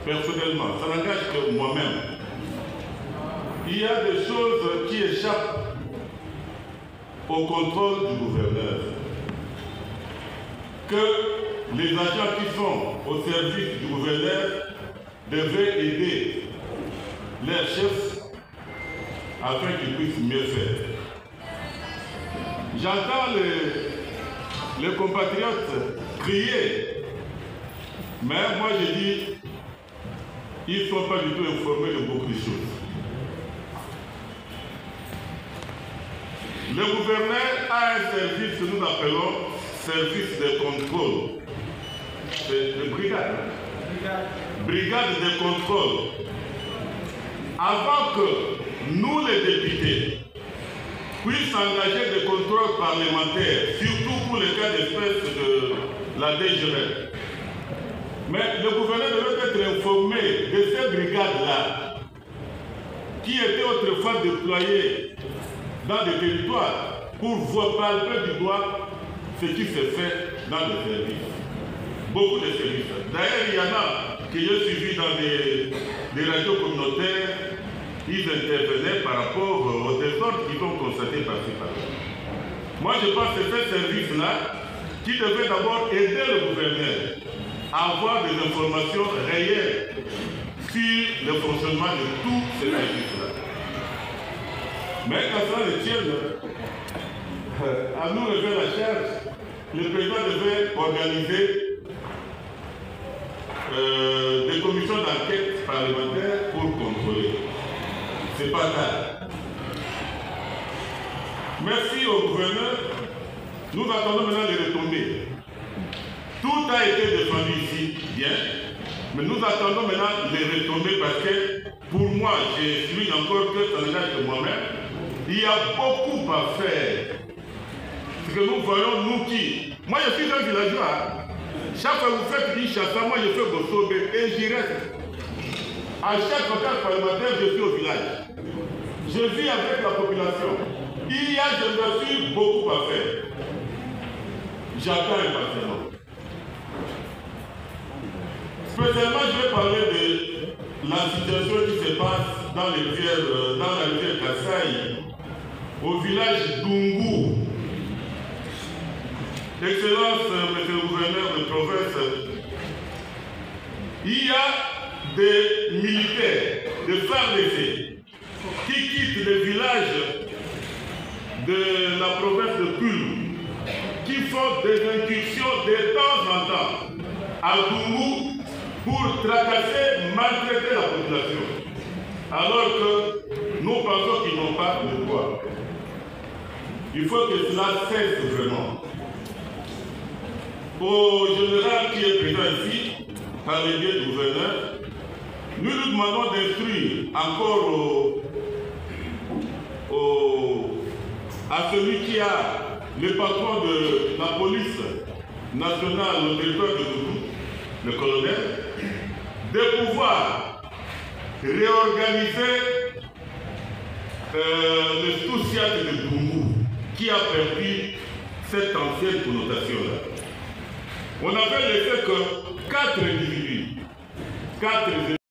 personnellement, ça n'engage que moi-même. Il y a des choses qui échappent au contrôle du gouverneur. Que les agents qui sont au service du gouverneur devaient aider leurs chefs afin qu'ils puissent mieux faire. J'entends les compatriotes crier, mais moi je dis, ils ne sont pas du tout informés de beaucoup de choses. Le gouverneur a un service que nous appelons service de contrôle. C'est de brigade. Brigade de contrôle. Avant que nous, les députés, puissent engager des contrôles parlementaires, surtout pour les cas d'espèce de la DGRL. Mais le gouverneur devait être informé de ces brigades-là, qui étaient autrefois déployées dans des territoires pour voir palper du doigt ce qui se fait dans les services. Beaucoup de services. D'ailleurs, il y en a que j'ai suivis dans des radios communautaires. Ils intervenaient par rapport aux désordres qu'ils ont constatés par-ci par-là. Moi, je pense que ces services-là, qui devaient d'abord aider le gouverneur à avoir des informations réelles sur le fonctionnement de tous ces services-là. Mais quand ça ne tienne, à nous lever la charge, le président devait organiser des commissions d'enquête parlementaires pour contrôler. C'est pas tard. Merci au gouverneur. Nous attendons maintenant les retombées. Tout a été défendu ici, bien, mais nous attendons maintenant les retombées parce que, pour moi, je souligne encore que ça n'engage que moi-même, il y a beaucoup à faire. Ce que nous voyons, nous qui... Moi, je suis un villageois. Chaque fois que vous faites une chanson, moi, je fais Bossobe et j'y reste. À chaque vacances parlementaire, je suis au village. Je vis avec la population. Il y a, je me suis, beaucoup à faire. J'attends impatiemment. Spécialement, je vais parler de la situation qui se passe dans la rivière Kasaï, au village d'Ungu. Excellence, monsieur le gouverneur de province, il y a des militaires, des FARDC, qui quittent les villages de la province de Kulu, qui font des incursions de temps en temps à Dungu pour tracasser, maltraiter la population. Alors que nous pensons qu'ils n'ont pas de droit. Il faut que cela cesse vraiment. Au général qui est présent ici, par le biais du gouverneur, nous lui demandons d'instruire encore à celui qui a le patron de la police nationale au territoire de Doudou, le colonel, de pouvoir réorganiser le Souciat de Doumou, qui a perdu cette ancienne connotation-là. On avait laissé que 4 individus,